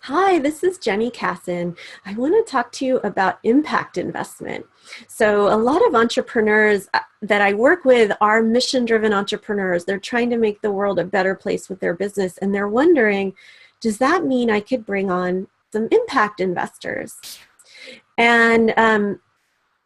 Hi, this is Jenny Kassan. I want to talk to you about impact investment. So a lot of entrepreneurs that I work with are mission-driven entrepreneurs. They're trying to make the world a better place with their business, and they're wondering, does that mean I could bring on some impact investors? And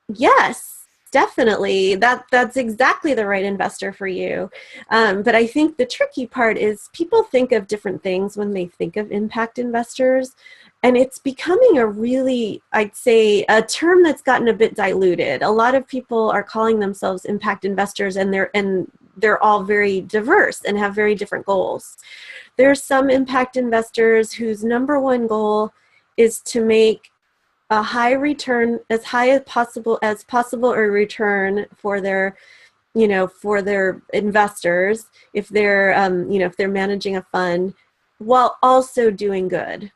yes, definitely. That's exactly the right investor for you. But I think the tricky part is people think of different things when they think of impact investors. And it's becoming a really, I'd say, a term that's gotten a bit diluted. A lot of people are calling themselves impact investors, and they're all very diverse and have very different goals. There's some impact investors whose number one goal is to make a high return, as high as possible a return for their, for their investors, if they're, if they're managing a fund, while also doing good.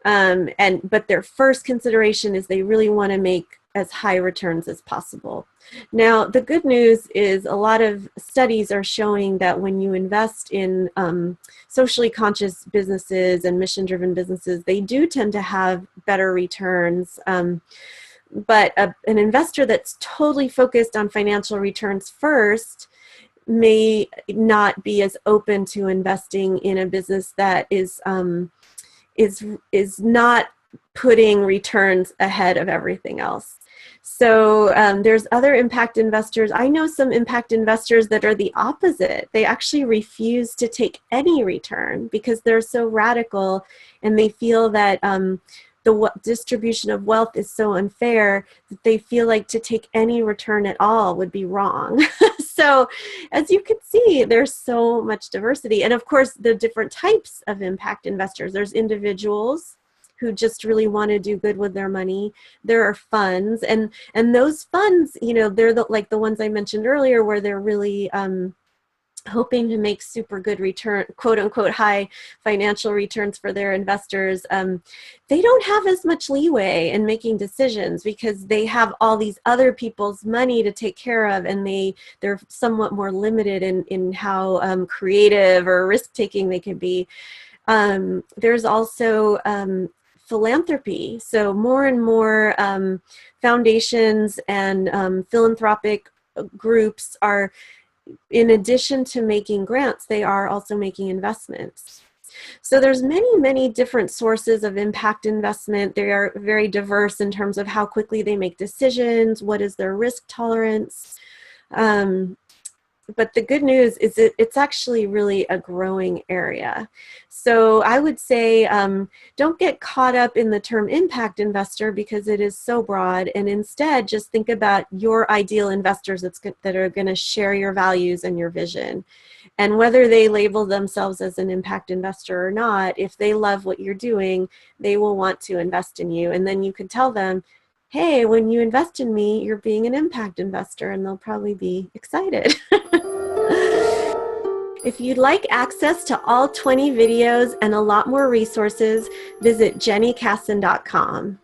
But their first consideration is they really want to make as high returns as possible. Now, the good news is a lot of studies are showing that when you invest in socially conscious businesses and mission-driven businesses, they do tend to have better returns. But an investor that's totally focused on financial returns first may not be as open to investing in a business that is not putting returns ahead of everything else. So there's other impact investors. I know some impact investors that are the opposite. They actually refuse to take any return because they're so radical, and they feel that the distribution of wealth is so unfair that they feel like to take any return at all would be wrong. So as you can see, there's so much diversity. And of course, the different types of impact investors. There's individuals who just really want to do good with their money. There are funds, and those funds, they're like the ones I mentioned earlier, where they're really hoping to make super good return, quote unquote, high financial returns for their investors. They don't have as much leeway in making decisions because they have all these other people's money to take care of, and they're somewhat more limited in how creative or risk-taking they can be. There's also philanthropy. So more and more foundations and philanthropic groups are, in addition to making grants, they are also making investments. So there's many different sources of impact investment. They are very diverse in terms of how quickly they make decisions, what is their risk tolerance. But the good news is it's actually really a growing area. So I would say don't get caught up in the term impact investor because it is so broad, and instead just think about your ideal investors that are going to share your values and your vision. And whether they label themselves as an impact investor or not, if they love what you're doing, they will want to invest in you. And then you can tell them, hey, when you invest in me, you're being an impact investor, and they'll probably be excited. If you'd like access to all 20 videos and a lot more resources, visit jennykassan.com.